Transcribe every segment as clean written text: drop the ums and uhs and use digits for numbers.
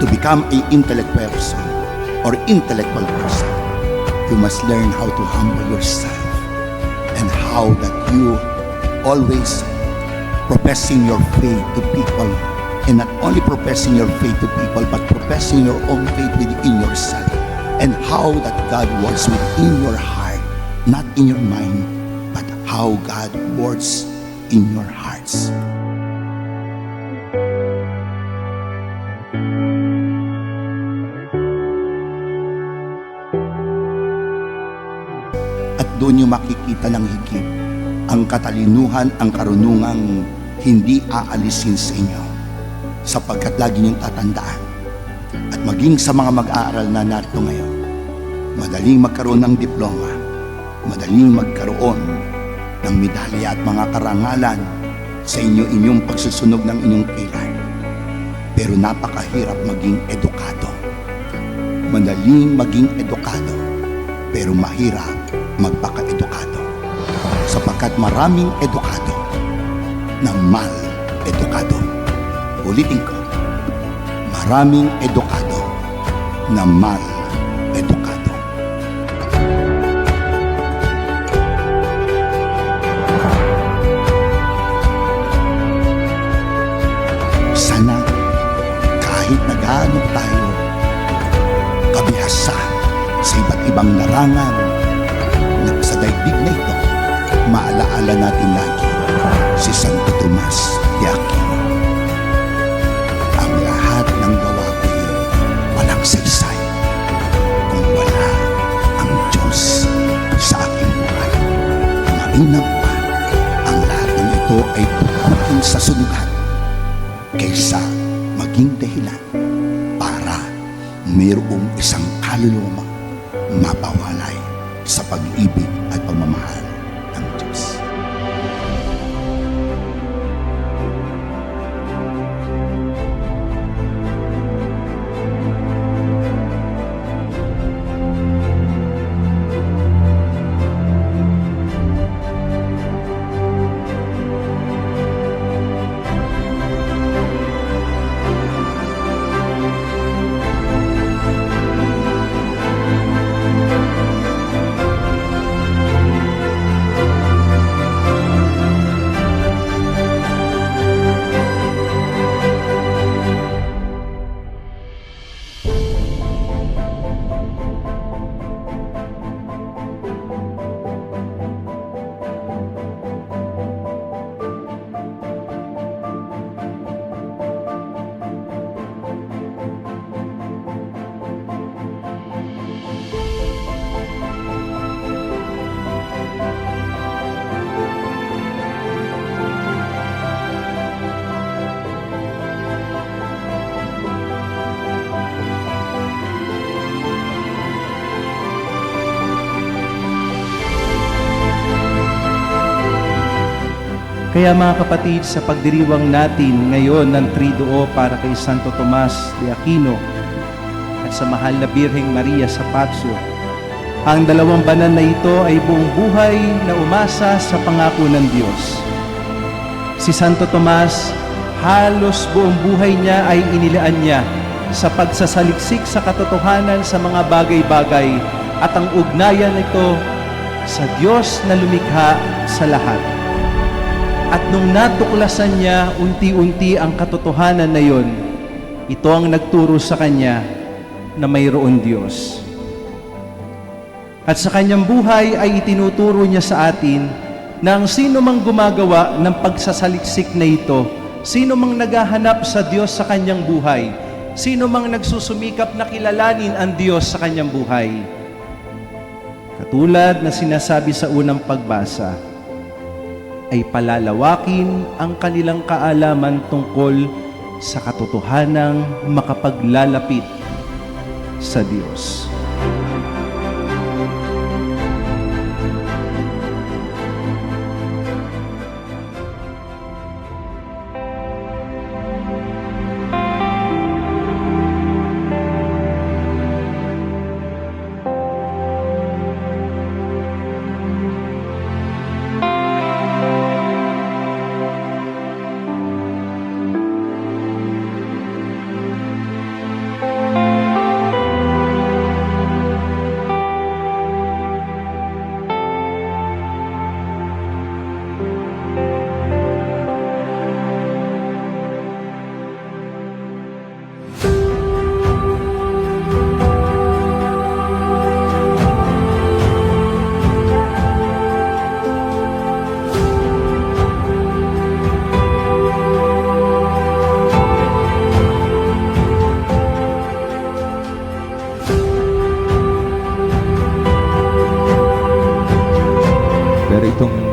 To become an intellect person or intellectual person, you must learn how to humble yourself and how that you always professing your faith to people, and not only professing your faith to people but professing your own faith within yourself, and how that God works within your heart, not in your mind, but how God works in your hearts. At doon nyo makikita ng higit ang katalinuhan, ang karunungang hindi aalisin sa inyo, sapagkat lagi niyong tatandaan at maging sa mga mag-aaral na narito ngayon, madaling magkaroon ng diploma, madaling magkaroon ng medalya at mga karangalan sa inyong pagsusunog ng inyong kilay, pero napakahirap maging edukado. Madaling maging edukado, pero mahirap magpaka-edukado, sapagkat maraming edukado na mal-edukado. Ulitin ko, maraming edukado na mal-edukado. Sana kahit naghahanap tayo kabihasa sa iba't ibang larangan sa daigdig na ito, maalaala natin lagi si Santo Tomas de Aquino. Ang lahat ng gawa ko yun walang saysay kung wala ang Diyos sa aking buhay. Mainam pa ang lahat ng ito ay tutukin sa sunugan kaysa maging dahilan para mayroong isang kaluluwa mapawalay sa pag-ibig at pagmamahal ng Diyos. Kaya mga kapatid, sa pagdiriwang natin ngayon ng Triduo para kay Santo Tomas de Aquino at sa mahal na Birheng Maria sa Patsyo, ang dalawang banal na ito ay buong buhay na umasa sa pangako ng Diyos. Si Santo Tomas, halos buong buhay niya ay inilaan niya sa pagsasaliksik sa katotohanan sa mga bagay-bagay at ang ugnayan nito sa Diyos na lumikha sa lahat. At nung natuklasan niya unti-unti ang katotohanan na yon, ito ang nagturo sa kanya na mayroon Diyos. At sa kanyang buhay ay itinuturo niya sa atin na ang sino mang gumagawa ng pagsasaliksik na ito, sino mang naghahanap sa Diyos sa kanyang buhay, sino mang nagsusumikap na kilalanin ang Diyos sa kanyang buhay, katulad na sinasabi sa unang pagbasa, ay palalawakin ang kanilang kaalaman tungkol sa katotohanang makapaglalapit sa Diyos.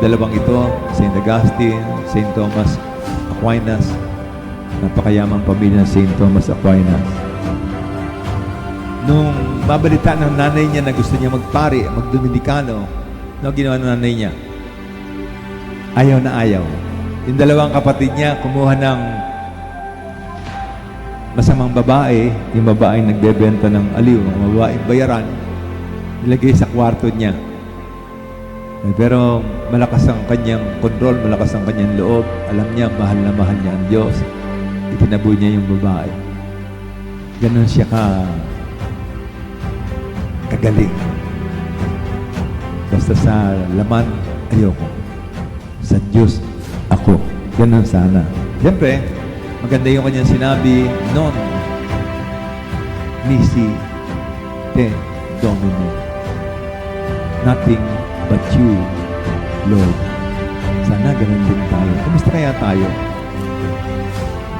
dalawang ito, St. Augustine, St. Thomas Aquinas, napakayamang pamilya ng St. Thomas Aquinas. Nung mabalita ng nanay niya na gusto niya magpari, magdominikano, ano ginawa ng nanay niya? Ayaw na ayaw. Yung dalawang kapatid niya, kumuha ng masamang babae, yung babaeng nagbebenta ng aliw, mga babaeng bayaran, nilagay sa kwarto niya. Pero malakas ang kanyang control, malakas ang kanyang loob. Alam niya, mahal na mahal niya ang Diyos. Itinaboy niya yung babae. Ganon siya kagaling. Basta sa laman, ayoko. Sa Diyos, ako. Ganon sana. Siyempre, maganda yung kanyang sinabi, non nisi te domino. Nothing but you, Lord. Sana ganun din tayo. Kumusta kaya tayo?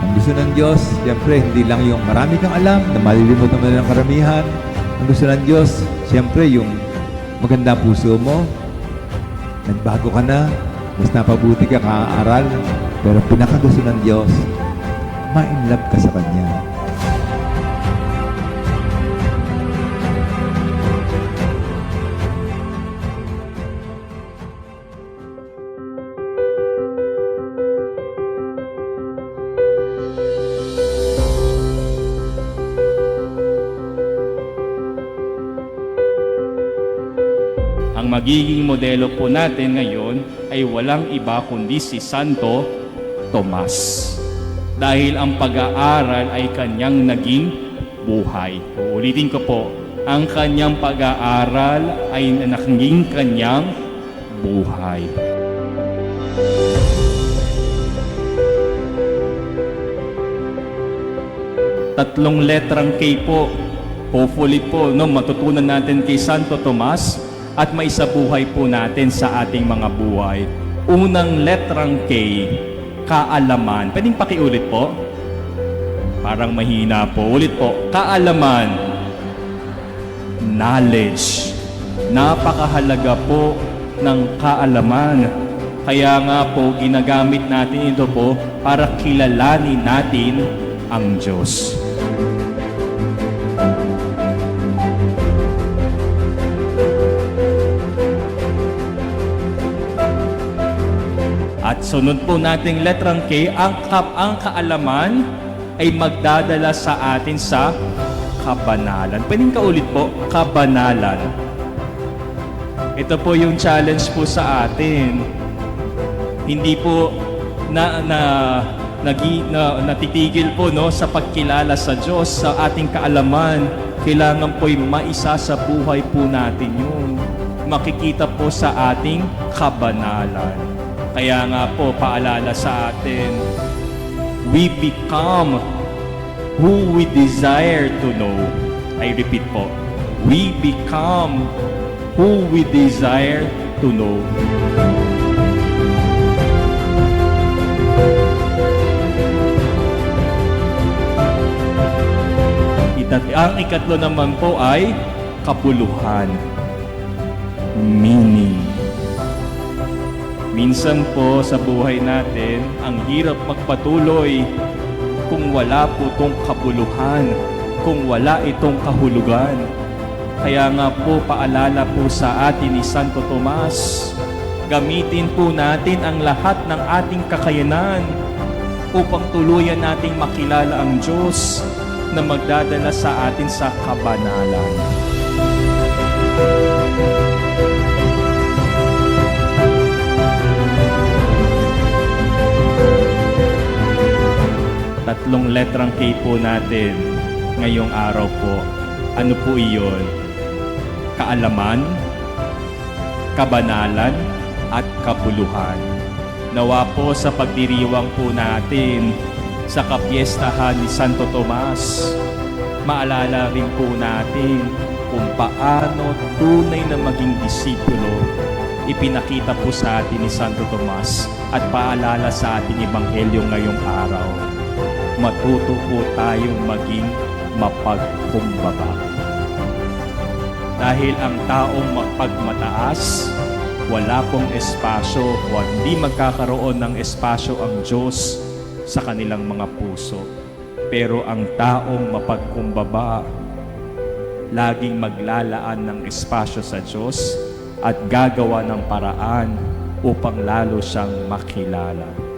Ang gusto ng Diyos, siyempre, hindi lang yung marami kang alam, na malilimutan mo na ng karamihan. Ang gusto ng Diyos, siyempre, yung maganda puso mo, nagbago ka na, mas napabuti ka kaaral, pero pinakagusto ng Diyos, ma-inlove ka sa Kanya. Ang magiging modelo po natin ngayon ay walang iba kundi si Santo Tomas. Dahil ang pag-aaral ay kanyang naging buhay. Uulitin ko po, ang kanyang pag-aaral ay naging kanyang buhay. Tatlong letrang K po. Hopefully po, matutunan natin kay Santo Tomas at maisabuhay po natin sa ating mga buhay. Unang letrang K, kaalaman. Pwedeng pakiulit po? Parang mahina po. Ulit po, kaalaman. Knowledge. Napakahalaga po ng kaalaman. Kaya nga po, ginagamit natin ito po para kilalanin natin ang Diyos. At sunod po nating letrang K, ang kaalaman ay magdadala sa atin sa kabanalan. Pwedeng kaulit po, kabanalan. Ito po yung challenge po sa atin. Hindi po natitigil po sa pagkilala sa Diyos, sa ating kaalaman. Kailangan po'y maisa sa buhay po natin yun. Makikita po sa ating kabanalan. Kaya nga po, paalala sa atin, we become who we desire to know. I repeat po, we become who we desire to know. Ang ikatlo naman po ay kabuluhan. Meaning. Minsan po sa buhay natin, ang hirap magpatuloy kung wala po itong kabuluhan, kung wala itong kahulugan. Kaya nga po, paalala po sa atin ni Santo Tomas, gamitin po natin ang lahat ng ating kakayanan upang tuluyan nating makilala ang Diyos na magdadala sa atin sa kabanalan. Tatlong letrang K po natin ngayong araw po. Ano po iyon? Kaalaman, kabanalan, at kabuluhan. Nawa po sa pagdiriwang po natin sa kapiestahan ni Santo Tomas, maalala rin po natin kung paano tunay na maging disipulo ipinakita po sa atin ni Santo Tomas at paalala sa ating ebanghelyo ngayong araw. Matuto po tayong maging mapagkumbaba. Dahil ang taong mapagmataas wala pong espasyo o hindi magkakaroon ng espasyo ang Diyos sa kanilang mga puso. Pero ang taong mapagkumbaba, laging maglalaan ng espasyo sa Diyos at gagawa ng paraan upang lalo siyang makilala.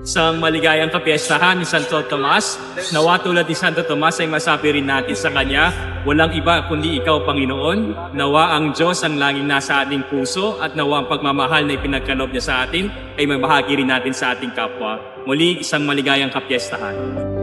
Sa maligayang kapiestahan ni Santo Tomas, nawa tulad ni Santo Tomas ay masabi rin natin sa Kanya, walang iba kundi Ikaw, Panginoon. Nawa ang Diyos ang laging nasa ating puso at nawa ang pagmamahal na ipinagkaloob niya sa atin ay mabahagi rin natin sa ating kapwa. Muli, isang maligayang kapiestahan.